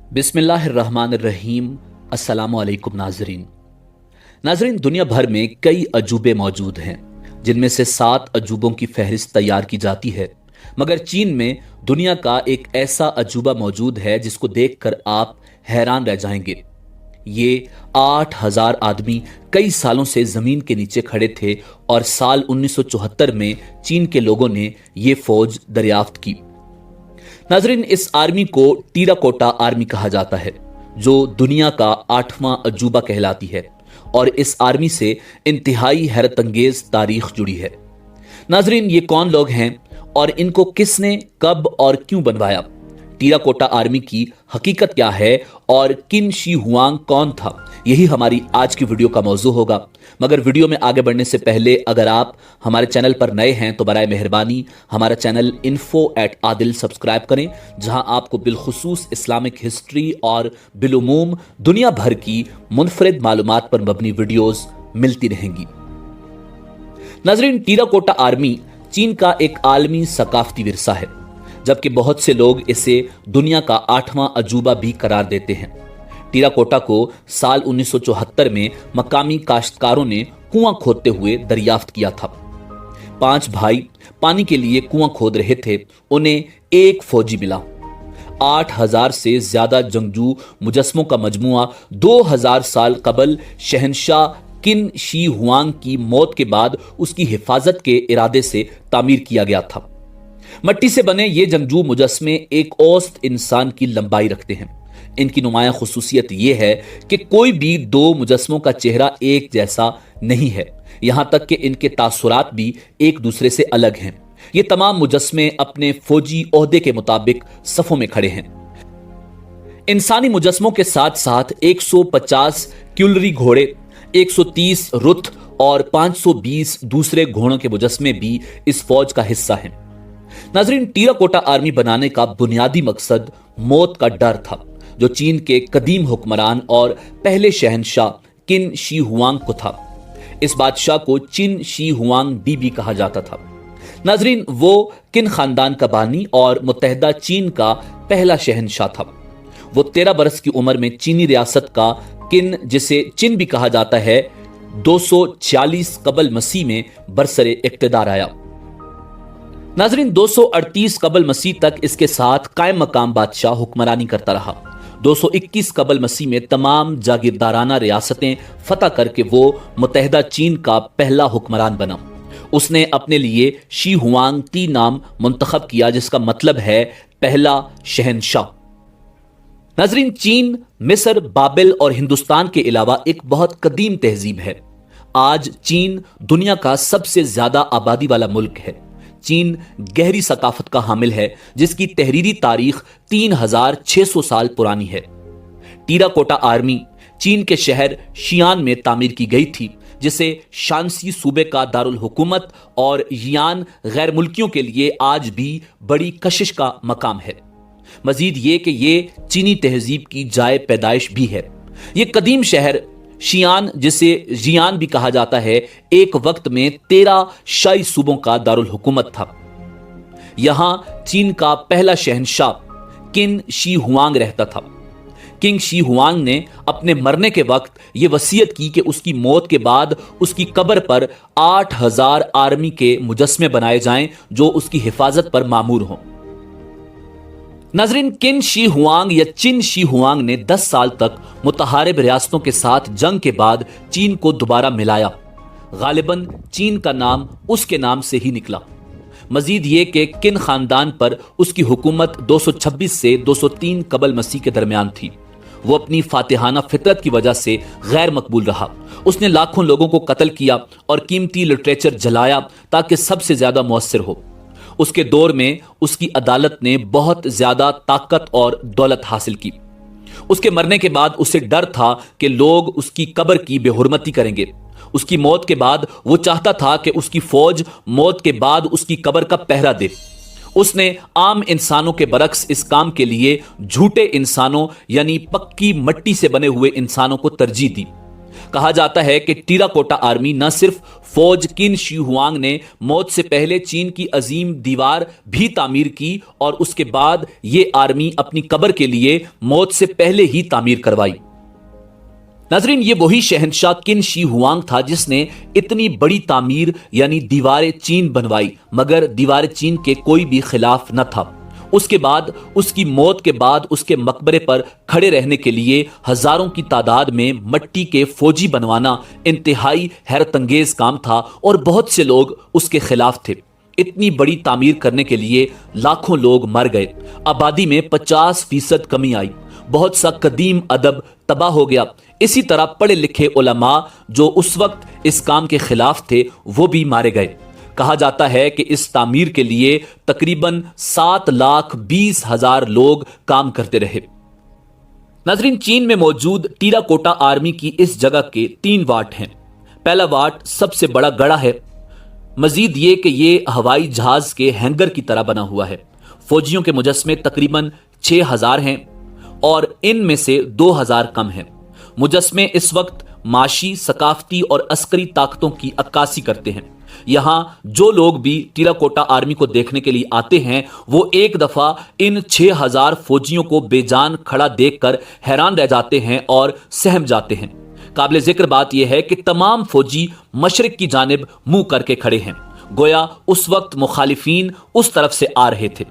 बिस्मिल्लाहिर्रहमानिर्रहीम। अस्सलामु अलैकुम नाजरीन, दुनिया भर में कई अजूबे मौजूद हैं, जिनमें से 7 अजूबों की फहरिस्त तैयार की जाती है। मगर चीन में दुनिया का एक ऐसा अजूबा मौजूद है जिसको देखकर आप हैरान रह जाएंगे। ये 8000 आदमी कई सालों से जमीन के नीचे खड़े थे और साल 1974 में चीन के लोगों ने ये फौज दरियाफ्त की। नाजरीन, इस आर्मी को टेराकोटा आर्मी कहा जाता है, जो दुनिया का 8वां अजूबा कहलाती है, और इस आर्मी से इंतहाई हैरत अंगेज तारीख जुड़ी है। नाजरीन, ये कौन लोग हैं और इनको किसने, कब और क्यों बनवाया? टेराकोटा आर्मी की हकीकत क्या है और किन शी हुआंग कौन था? यही हमारी आज की वीडियो का मौजू होगा। मगर वीडियो में आगे बढ़ने से पहले अगर आप हमारे चैनल पर नए हैं तो बराए मेहरबानी हमारा चैनल info@adil सब्सक्राइब करें, जहां आपको बिलखुसूस इस्लामिक हिस्ट्री और बिलुमूम दुनिया भर की मुनफरिद मालूमात पर मबनी वीडियोस मिलती रहेंगी। नाजरीन, टेराकोटा आर्मी चीन का एक आलमी सकाफती विरसा है, जबकि बहुत से लोग इसे दुनिया का 8वां अजूबा भी करार देते हैं। टेराकोटा को साल 1974 में मकामी काश्तकारों ने कुआं खोदते हुए दरियाफ्त किया था। 5 भाई पानी के लिए कुआं खोद रहे थे। उन्हें एक फौजी मिला। 8000 से ज्यादा जंगजू मुजस्मों का मजमुआ 2000 साल कबल शहनशाह किन शी हुआंग की मौत के बाद उसकी हिफाजत के इरादे से तामीर किया गया था। मट्टी से बने ये जंगजू मुजस्मे एक औसत इंसान की लंबाई रखते हैं। इनकी नुमाया खुसूसियत यह है कि कोई भी 2 मुजस्मों का चेहरा एक जैसा नहीं है। यहां तक कि इनके तासुरात भी एक दूसरे से अलग हैं। ये तमाम मुजस्मे अपने फौजी ओहदे के मुताबिक सफों में खड़े हैं। इंसानी मुजस्मों के साथ साथ 150 क्यूलरी घोड़े, 130 रुथ और 520 दूसरे घोड़ों के मुजस्मे भी इस फौज का हिस्सा हैं। नाजरीन, टेराकोटा आर्मी बनाने का बुनियादी मकसद मौत का डर था, जो चीन के कदीम हुक्मरान और पहले शहनशाह किन शी हुआंग को था। इस बादशाह को चिन शी हुआंग भी कहा जाता था। नाजरीन, वो किन खानदान का बानी और मुत्तहदा चीन का पहला शहनशाह था। वो 13 बरस की उम्र में चीनी रियासत का किन, जिसे चिन भी कहा जाता है, 246 कबल मसीह में बरसरे इक्तदार आया। नाजरीन, 238 कबल मसीह तक इसके साथ कायम मकाम बादशाह हुक्मरानी करता रहा। 221 कबल मसीह में तमाम जागीरदाराना रियासतें फतह करके वो मुत्तहदा चीन का पहला हुक्मरान बना। उसने अपने लिए शी हुआंग ती नाम मुंतखब किया, जिसका मतलब है पहला शहनशाह। नाजरीन, चीन, मिस्र, बाबिल और हिंदुस्तान के अलावा एक बहुत कदीम तहजीब है। आज चीन दुनिया का सबसे ज्यादा आबादी वाला मुल्क है। चीन गहरी सकाफत का हामिल है, जिसकी तहरीरी तारीख 3600 साल पुरानी है। टेराकोटा आर्मी चीन के शहर शियान में तामीर की गई थी, जिसे शांसी सूबे का दारुल हुकूमत और यान गैर मुल्कियों के लिए आज भी बड़ी कशिश का मकाम है। मजीद ये कि ये चीनी तहजीब की जाए पैदाइश भी है। ये कदीम शहर शियान, जिसे जियान भी कहा जाता है, एक वक्त में 13 शाही सूबों का दारुल हुकूमत था। यहां चीन का पहला शहनशाह किन शी हुआंग रहता था। किंग शी हुआंग ने अपने मरने के वक्त यह वसीयत की कि उसकी मौत के बाद उसकी कब्र पर 8000 आर्मी के मुजस्मे बनाए जाएं, जो उसकी हिफाजत पर मामूर हों। नाजरीन, किन शी हुआंग या चिन शी हुआंग ने 10 साल तक मुतहारिब रियासतों के साथ जंग के बाद चीन को दोबारा मिलाया। गालिबन चीन का नाम उसके नाम से ही निकला। मजीद ये कि किन खानदान पर उसकी हुकूमत 226 से 203 कबल मसीह के दरमियान थी। वो अपनी फातिहाना फितरत की वजह से गैर मकबूल रहा। उसने लाखों लोगों को कत्ल किया और कीमती लिटरेचर जलाया ताकि सबसे ज्यादा मुअस्सिर हो। उसके दौर में उसकी अदालत ने बहुत ज्यादा ताकत और दौलत हासिल की। उसके मरने के बाद उसे डर था कि लोग उसकी कब्र की बेहुरमती करेंगे। उसकी मौत के बाद वो चाहता था कि उसकी फौज मौत के बाद उसकी कब्र का पहरा दे। उसने आम इंसानों के बरक्स इस काम के लिए झूठे इंसानों यानी पक्की मट्टी से बने हुए इंसानों को तरजीह दी। कहा जाता है कि टेराकोटा आर्मी न सिर्फ फौज किन शी हुआंग ने मौत से पहले चीन की अजीम दीवार भी तामीर की और उसके बाद ये आर्मी अपनी कब्र के लिए मौत से पहले ही तामीर करवाई। नाजरीन, ये वही शहंशाह किन शी हुआंग था जिसने इतनी बड़ी तामीर यानी दीवार चीन बनवाई, मगर दीवार चीन के कोई भी खिलाफ न था। उसके बाद, उसकी मौत के बाद उसके मकबरे पर खड़े रहने के लिए हजारों की तादाद में मट्टी के फौजी बनवाना इंतहाई हैरतंगेज काम था और बहुत से लोग उसके खिलाफ थे। इतनी बड़ी तामीर करने के लिए लाखों लोग मर गए, आबादी में 50% कमी आई, बहुत सा कदीम अदब तबाह हो गया। इसी तरह पढ़े लिखे उलमा जो उस वक्त इस काम के खिलाफ थे वो भी मारे गए। कहा जाता है कि इस तामीर के लिए तकरीबन 7,20,000 लोग काम करते रहे। नाजरीन, चीन में मौजूद टेराकोटा आर्मी की इस जगह के 3 वाट हैं। पहला वाट सबसे बड़ा गड़ा है। मजीद ये कि ये हवाई जहाज के हैंगर की तरह बना हुआ है। फौजियों के मुजस्मे तकरीबन 6,000 हैं और इनमें से 2,000 कम हैं। मुजस्मे इस वक्त माशी, सकाफती और अस्करी ताकतों की अक्कासी करते हैं। यहां जो लोग भी टेराकोटा आर्मी को देखने के लिए आते हैं वो एक दफा इन 6,000 फौजियों को बेजान खड़ा देखकर हैरान रह जाते हैं और सहम जाते हैं। काबिल जिक्र बात यह है कि तमाम फौजी मशरिक की जानिब मुंह करके खड़े हैं, गोया उस वक्त मुखालिफीन उस तरफ से आ रहे थे।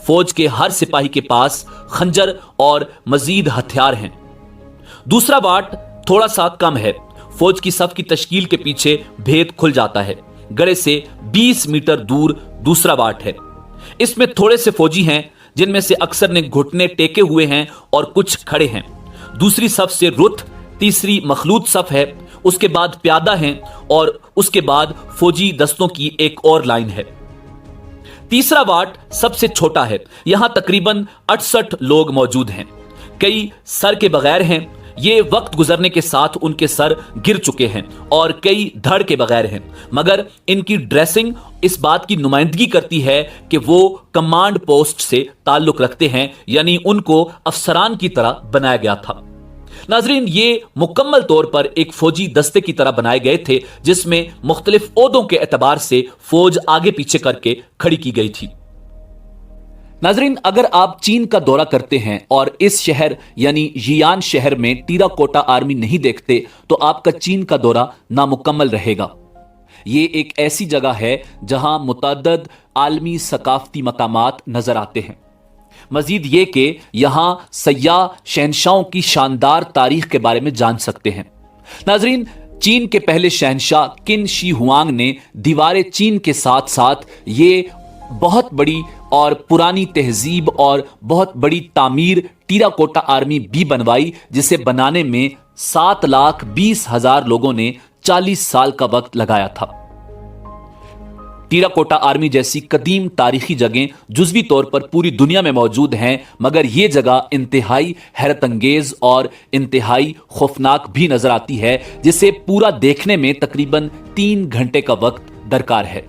फौज के हर सिपाही के पास खंजर और मजीद हथियार हैं। दूसरा वाट थोड़ा सा कम है। फौज की सफ की तश्कील के पीछे भेद खुल जाता है। गड़े से 20 मीटर दूर दूसरा वाट है। इसमें थोड़े से फौजी हैं जिनमें से अक्सर ने घुटने टेके हुए हैं और कुछ खड़े हैं। दूसरी सफ से रुत, तीसरी मखलूत सफ है, उसके बाद प्यादा हैं और उसके बाद फौजी दस्तों की एक और लाइन है। तीसरा वाट सबसे छोटा है। यहां तकरीबन 68 लोग मौजूद हैं। कई सर के बगैर हैं, ये वक्त गुजरने के साथ उनके सर गिर चुके हैं और कई धड़ के बगैर हैं, मगर इनकी ड्रेसिंग इस बात की नुमाइंदगी करती है कि वो कमांड पोस्ट से ताल्लुक रखते हैं, यानी उनको अफसरान की तरह बनाया गया था। नाजरीन, ये मुकम्मल तौर पर एक फौजी दस्ते की तरह बनाए गए थे जिसमें मुख्तलिफ ओहदों के एतबार से फौज आगे पीछे करके खड़ी की गई थी। नाजरीन, अगर आप चीन का दौरा करते हैं और इस शहर यानी जियान शहर में टेराकोटा आर्मी नहीं देखते तो आपका चीन का दौरा नामुकम्मल रहेगा। ये एक ऐसी जगह है जहां मुतअद्दिद आलमी सकाफती मकामात नजर आते हैं। मजीद ये कि यहां सयाह शहंशाहों की शानदार तारीख के बारे में जान सकते हैं। नाजरीन, चीन के पहले शहंशाह किन शी हुआंग ने दीवार चीन के साथ साथ ये बहुत बड़ी और पुरानी तहजीब और बहुत बड़ी तामीर टेराकोटा आर्मी भी बनवाई, जिसे बनाने में 7,20,000 लोगों ने 40 साल का वक्त लगाया था। टेराकोटा आर्मी जैसी कदीम तारीखी जगह जुज़वी तौर पर पूरी दुनिया में मौजूद हैं, मगर यह जगह इंतहाई हैरतंगेज और इंतहाई खौफनाक भी नजर आती है, जिसे पूरा देखने में तकरीबन 3 घंटे का वक्त दरकार है।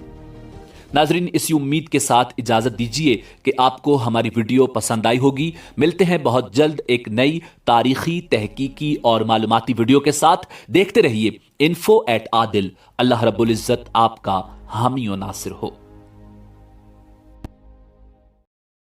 नाजरीन, इसी उम्मीद के साथ इजाजत दीजिए कि आपको हमारी वीडियो पसंद आई होगी। मिलते हैं बहुत जल्द एक नई तारीखी, तहकीकी और मालूमाती वीडियो के साथ। देखते रहिए info@adil। अल्लाह रब्बुल इज्जत आपका हामी और नासिर हो।